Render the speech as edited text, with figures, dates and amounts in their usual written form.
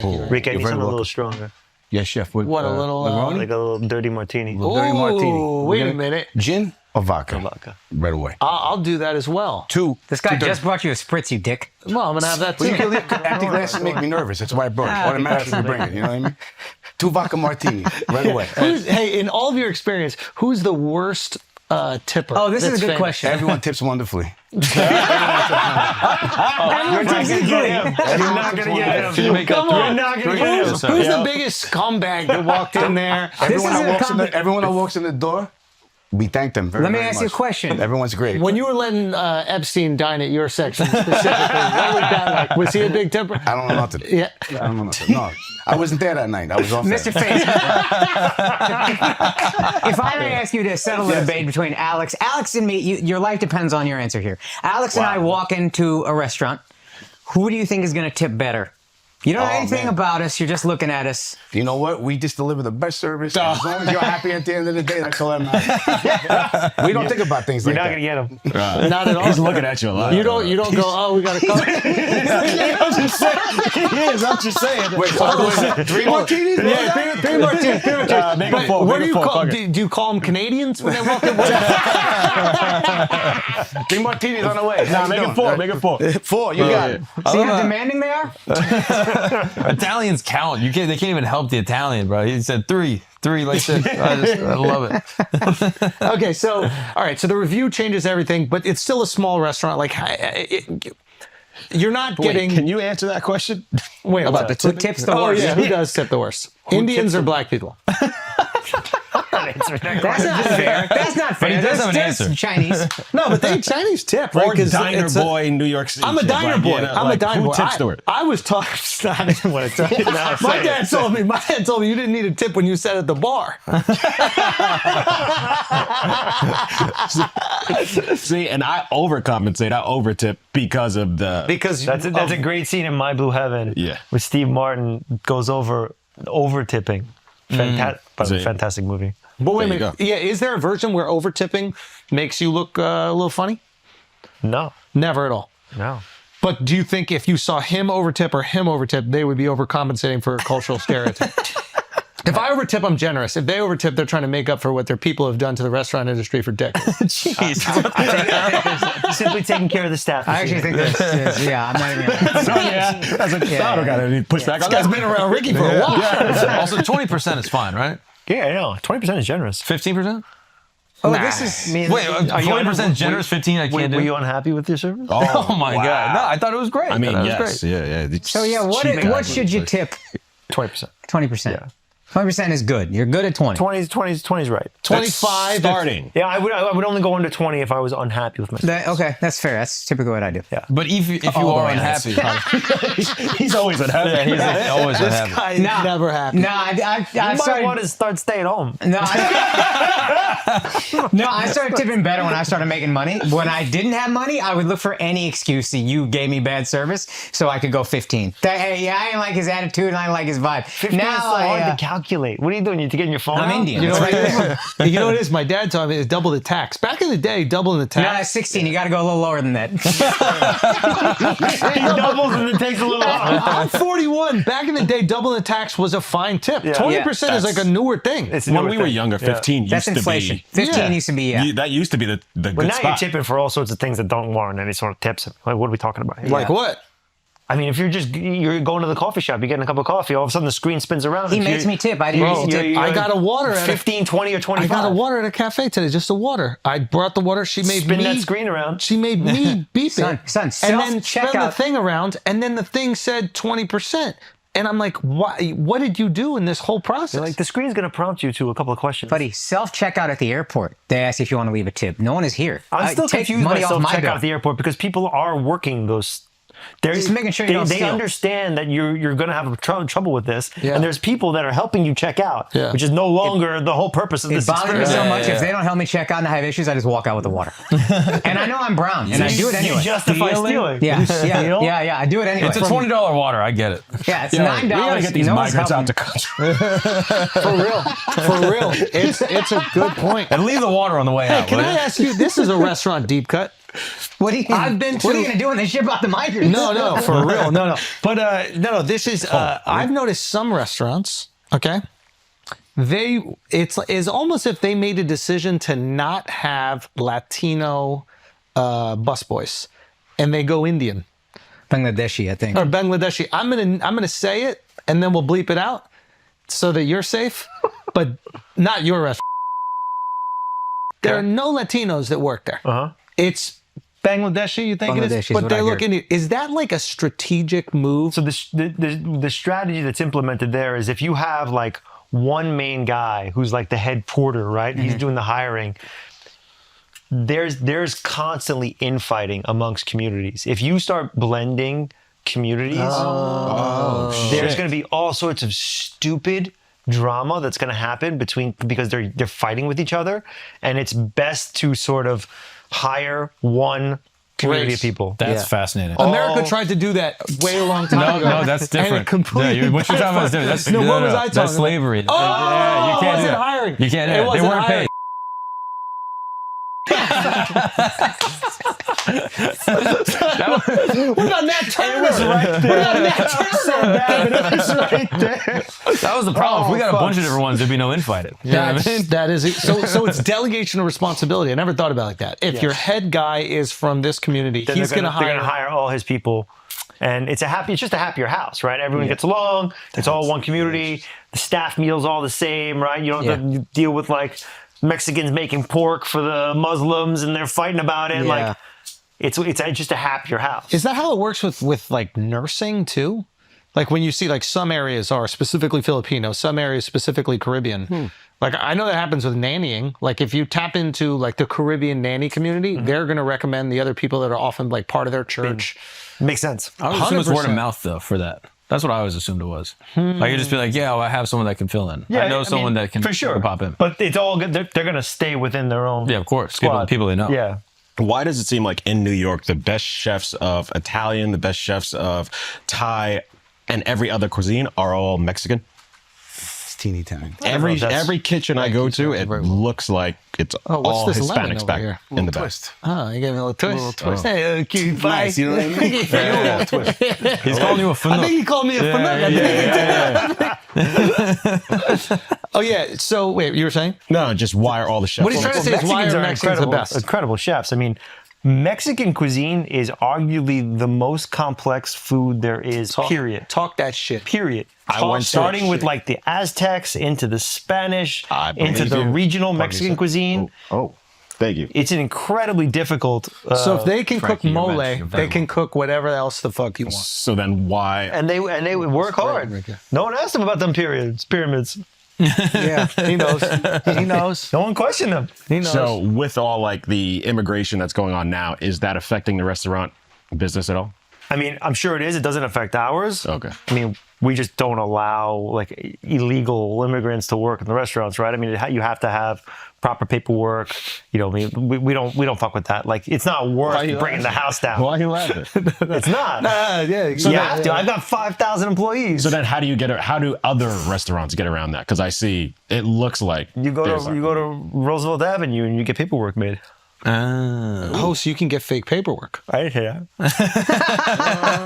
Rick, I need something a little welcome. stronger. Yes, chef. What, a little... Like a little dirty martini. Dirty martini. Wait a minute. Gin or vodka? Vodka. Right away. I'll do that as well. 2. This guy just brought you a spritz, you dick. Well, I'm going to have that Well, you too. can leave empty glasses make me nervous. That's why I brought it. Automatically bring it. You know what I mean? 2 vodka martini right away. Hey, in all of your experience, who's the worst tipper? Oh, this is that's a good famous? question. Everyone tips wonderfully. You're not going to get him. Come on. You're not going to get him. Who's the biggest scumbag that walked in there? Everyone is a that walks in the door, we thank them very, Let me very ask you a much. question. Everyone's great. When you were letting Epstein dine at your section specifically, what was that like? Was he a big tipper? I don't know nothing. Yeah. I don't know nothing. No, I wasn't there that night. I was off Mr. that. Face. If I may ask you to settle the debate between Alex and me, your life depends on your answer here. Alex and I walk into a restaurant. Who do you think is going to tip better? You don't know anything about us. You're just looking at us. You know what? We just deliver the best service. As long as you're happy at the end of the day, that's all that matters. We don't think about things You're like not that. going to get him. Not at all. He's looking at you a lot. You don't go, oh, we got to come. I'm just saying. Wait, so what is it? 3 martinis? Yeah, three martinis. Make it 4. What do you call? Do you call them Canadians when they walk in? 3 martinis on the way. Nah, make it 4. Make it 4. 4, you got it. See how demanding they are? Italians count. They can't even help the Italian, bro. He said 3 like that. I love it. Okay, so all right, so the review changes everything, but it's still a small restaurant. Like you're not getting. Can you answer that question? Wait, About the Who tip? tips the Oh worst? yeah, who does tip the worst? Indians or black people? That's not fair. That's not fair. But he does have an That's answer. Chinese. No, but they Chinese tip, right? Or 'Cause diner it's a- boy in New York City. I'm a diner Like, boy. you know, I'm a like, diner who boy. tips the word? I was talking. I didn't want to tell you. My dad told me. My dad told me you didn't need a tip when you sat at the bar. See, and I overcompensate. I overtip because of the. Because That's a great scene in My Blue Heaven. Yeah. Where Steve Martin goes over tipping. Fantastic movie. But wait a There you minute. go. Yeah, is there a version where over tipping makes you look a little funny? No. Never at all. No. But do you think if you saw him overtip or him overtip, they would be overcompensating for a cultural stereotype? If I overtip, I'm generous. If they overtip, they're trying to make up for what their people have done to the restaurant industry for decades. Jeez. Simply taking care of the staff. I actually think that's, I'm not even gonna. So, yeah, that's a thought. Got any pushback on This guy's that? been around Ricky for a while. Also, 20% is fine, right? Yeah, I know. 20% is generous. 15%? Oh, this is. Wait, 20% generous, 15 I can't do. Were you unhappy with your service? Oh my God! No, I thought it was great. I mean, that was yes, great. yeah. So yeah, what should you tip? 20%. 20%. 20% is good. You're good at 20. 20's right. 25 starting. Yeah, I would only go under 20 if I was unhappy with myself. Okay, that's fair. That's typically what I do. Yeah. But if you All the are way unhappy, he's always unhappy. Yeah, he's always This unhappy. guy is never happy. No, I You might started. want to start staying home. No, I started tipping better when I started making money. When I didn't have money, I would look for any excuse that you gave me bad service so I could go 15. Hey, yeah, I didn't like his attitude and I didn't like his vibe. 15 is so hard to calculate. What are you doing? You getting your phone I'm out? Indian. You know, That's what right. it is? You know what it is? My dad told me it's double the tax. Back in the day, doubling the No, tax. that's 16. You got to go a little lower than that. He doubles and it takes a little while. I'm 41. Back in the day, doubling the tax was a fine tip. 20% is like a newer thing. It's a When newer we were thing. younger, 15 That's used inflation. to be. 15 used to be, That used to be the But good now spot. you're tipping for all sorts of things that don't warrant any sort of tips. Like, what are we talking about here? Like what? I mean, if you're going to the coffee shop, you're getting a cup of coffee, all of a sudden the screen spins around. He If makes you- me tip. I didn't used to tip. I got a water at 15, 20, or I 25. got a water at a cafe today, just a water. I brought the water. She made Spin me that screen around. She made me beep Son, it, son, and then spin the self-checkout. thing around, and then the thing said 20%. And I'm like, what did you do in this whole process? Like, the screen's going to prompt you to a couple of questions. Buddy, self-checkout at the airport. They ask if you want to leave a tip. No one is here. I'm still Take confused by money off my self-checkout bill. at the airport because people are working those. They're Just making sure you don't they steal. understand that you're going to have trouble with this, Yeah. and there's people that are helping you check out, Yeah. which is no longer the whole purpose of It this bothers me experience. so much. If they don't help me check out and I have issues, I just walk out with the water. And I know I'm brown, and I do it anyway. You justify stealing. Yeah, Steal? yeah, I do it anyway. It's a $20 water. I get it. Yeah, it's We gotta $9. get these No one's migrants out helping. the country For real. It's a good point. and leave the water on the way out. Can will I you? ask you? This is a restaurant deep cut. What are you I've been What are you to- gonna do when they ship out the migrants? No, for real. No. But no. This is. I've noticed some restaurants. Okay. It's almost if they made a decision to not have Latino busboys, and they go Indian Bangladeshi, I think. or Bangladeshi. I'm gonna say it, and then we'll bleep it out so that you're safe, but not your restaurant. There are no Latinos that work there. Uh-huh. It's Bangladeshi, you think it Bangladeshi is? is But what they I look heard. Indian. Is that like a strategic move? So the strategy that's implemented there is if you have like one main guy who's like the head porter, right? He's doing the hiring. There's constantly infighting amongst communities. If you start blending communities, there's going to be all sorts of stupid drama that's going to happen because they're fighting with each other, and it's best to sort of hire one community of people. That's fascinating. America tried to do that way a long time ago. No, that's different. And it completely what you're talking about is different. That's, No, what was I That's talking about? slavery. Oh, Yeah, you can't it do wasn't that. hiring. You can't do It that. They wasn't weren't hiring. paid. What about Nat Turner? What about Nat Turner? That was the problem. If we got a bunch of different ones, there'd be no infighting. You know what I mean? That is so it's delegation of responsibility. I never thought about it like that. If your head guy is from this community, Then he's they're going to gonna hire. hire all his people, and it's just a happier house, right? Everyone gets along. It's all one community. The staff meal's all the same, right? You don't have to deal with like Mexicans making pork for the Muslims and they're fighting about it. Yeah. Like it's just a happier house. Is that how it works with like nursing too? Like when you see like some areas are specifically Filipino, some areas specifically Caribbean. Like I know that happens with nannying. Like if you tap into like the Caribbean nanny community, they're going to recommend the other people that are often like part of their church. Makes sense. I would assume it's word of 100%. mouth though for that. That's what I always assumed it was. Like you'd just be like, yeah, well, I have someone that can fill in. I know someone that can for sure can pop in. But it's all good. They're going to stay within their own. Yeah, of course. Squad. People they know. Yeah. Why does it seem like in New York, the best chefs of Italian, the best chefs of Thai, and every other cuisine are all Mexican? It's teeny tiny. Every kitchen I go to, it looks like it's what's all this lemon Hispanics over back here? in the back. Twist. Oh, you gave me a little twist. Oh. Hey, cute pie. Nice, you know what I mean? Yeah. Twist. He's calling you a I fanook. think he called me a fanatic. Oh yeah. So wait, you were saying? No, just why are all the chefs? What he's trying to say is why are Mexicans the best? incredible chefs. I mean, Mexican cuisine is arguably the most complex food there is. Period. Talk that shit. Period. I went to- Starting with like the Aztecs into the Spanish, I into believe the you. regional Mexican cuisine. Oh, thank you. It's an incredibly difficult. So if they can cook Frankie, you're mole, Mexican, very they can cook whatever else the fuck you want. So then why? and they would work hard. Ricky. No one asked them about them pyramids. Yeah, he knows. He knows. No one questioned them. He knows. So with all like the immigration that's going on now, is that affecting the restaurant business at all? I mean, I'm sure it is. It doesn't affect ours. Okay. I mean, we just don't allow like illegal immigrants to work in the restaurants, right? I mean, you have to have proper paperwork. You know, I mean, we don't fuck with that. Like, it's not worth bringing the house down. Why are you laughing? It's not. Yeah. You have to. I've got 5,000 employees. So then how do other restaurants get around that? Because I see it looks like you go there's to Roosevelt Avenue and you get paperwork made. Oh, so you can get fake paperwork. I didn't hear that.